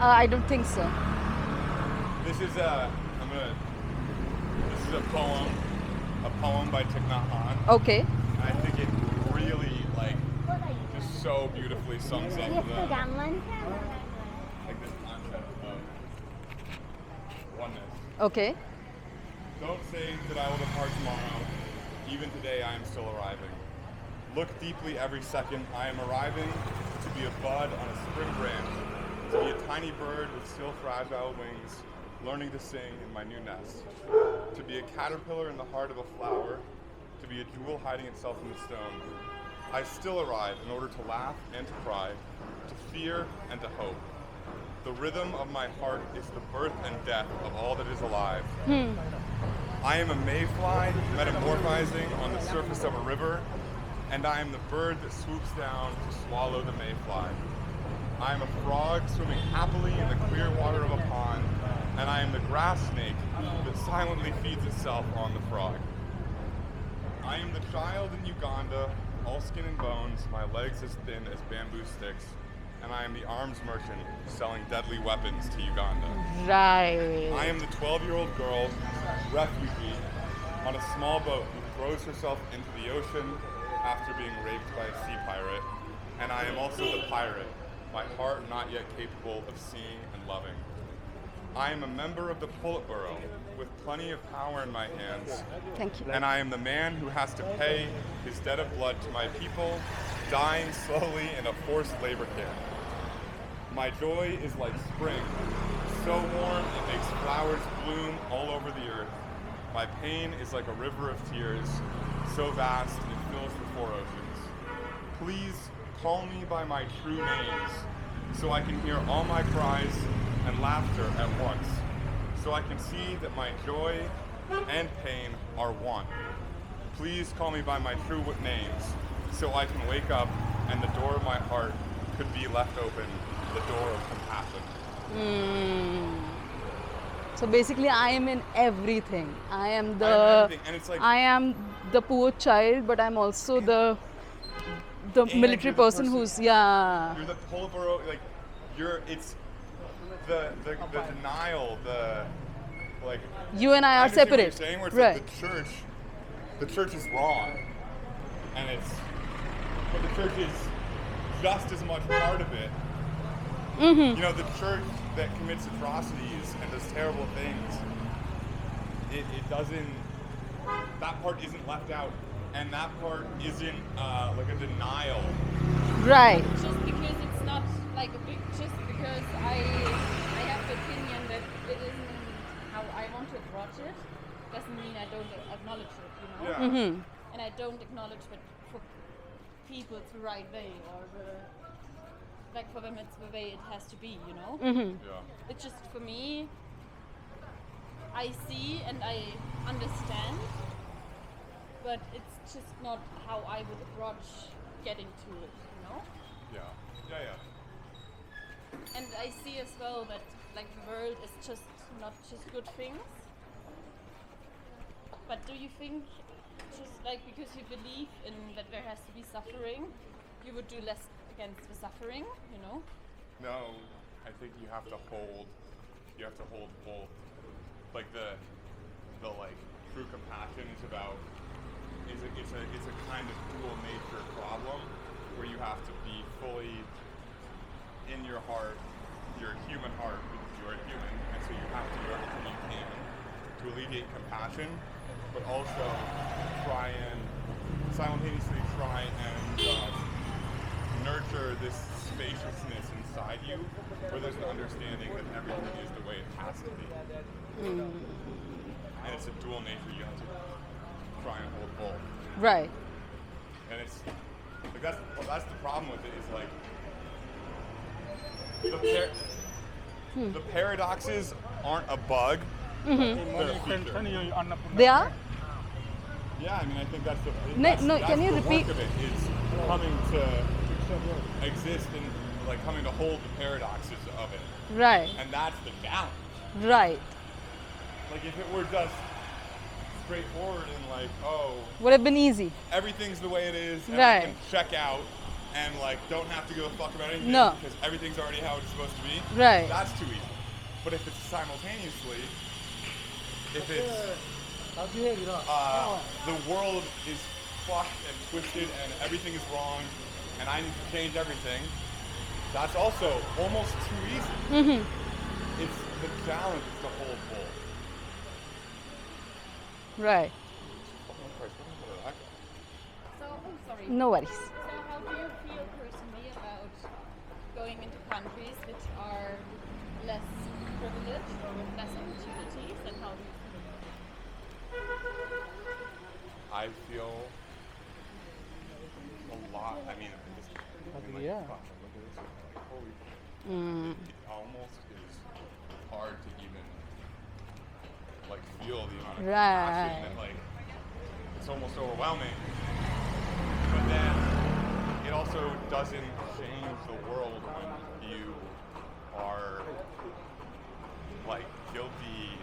I don't think so. This is a poem by Thich Nhat Hanh. Okay. And I think it really just so beautifully sums up the this concept of oneness. Okay. Don't say that I will depart tomorrow. Even today I am still arriving. Look deeply every second. I am arriving to be a bud on a spring branch, to be a tiny bird with still fragile wings, learning to sing in my new nest, to be a caterpillar in the heart of a flower, to be a jewel hiding itself in the stone. I still arrive in order to laugh and to cry, to fear and to hope. The rhythm of my heart is the birth and death of all that is alive. I am a mayfly metamorphizing on the surface of a river, and I am the bird that swoops down to swallow the mayfly. I am a frog swimming happily in the clear water of a pond, and I am the grass snake that silently feeds itself on the frog. I am the child in Uganda, all skin and bones, my legs as thin as bamboo sticks, and I am the arms merchant selling deadly weapons to Uganda. Right. I am the 12-year-old girl, refugee, on a small boat who throws herself into the ocean after being raped by a sea pirate, and I am also the pirate, my heart not yet capable of seeing and loving. I am a member of the Politburo, with plenty of power in my hands. Thank you. And I am the man who has to pay his debt of blood to my people, dying slowly in a forced labor camp. My joy is like spring, so warm it makes flowers bloom all over the earth. My pain is like a river of tears, so vast it fills the four oceans. Please call me by my true names, so I can hear all my cries and laughter at once, so I can see that my joy and pain are one. Please call me by my true names, so I can wake up and the door of my heart could be left open, the door of compassion. So basically, I am in everything. I am and it's like, I am the poor child, but I'm also the military person who's You're the Politburo, it's the denial, you and I are understand what separate. you're saying, where it's Right. like the church is wrong, but the church is just as much part of it. Mm-hmm. You know, the church that commits atrocities and does terrible things, it doesn't, that part isn't left out, and that part isn't like a denial. Right. Just because it's not like a big, just because I have the opinion that it isn't how I want to approach it, doesn't mean I don't acknowledge it, you know? Yeah. Mm-hmm. And I don't acknowledge that for people it's the right way, or for them it's the way it has to be, you know? Mm-hmm. Yeah. It's just, for me, I see and I understand, but it's just not how I would approach getting to it, you know? Yeah. And I see as well that the world is just not just good things. But do you think just because you believe in that there has to be suffering, you would do less against the suffering, you know? No, I think you have to hold both. The true compassion is about, it's a kind of dual nature problem where you have to be fully in your heart, your human heart, because you are human, and so you have to do everything you can to alleviate compassion, but also simultaneously try and nurture this spaciousness inside you, where there's an understanding that everything is the way it has to be. And it's a dual nature, you have to try and hold both. Right. And it's that's the problem with it, is the paradoxes aren't a bug. They're a feature. They are? Yeah, I mean, I think that's the can you the repeat? work of it, is coming to exist and coming to hold the paradoxes of it. Right. And that's the challenge. Right. If it were just straightforward and Would have been easy. everything's the way it is, and I Right. can check out, and like don't have to give a fuck about anything No. because everything's already how it's supposed to be. Right. That's too easy. But if it's simultaneously, if it's the world is fucked and twisted and everything is wrong and I need to change everything, that's also almost too easy. Mm-hmm. It's the challenge is the whole goal. Right. So, oh, sorry. No worries. So, how do you feel personally about going into countries which are less privileged or with less opportunities, and how do you feel? I feel a lot. I mean, like, Yeah. fuck, look at this. Like, holy shit. It almost is hard to even like feel the amount of passion and like it's almost overwhelming. But then it also doesn't change the world when you are like guilty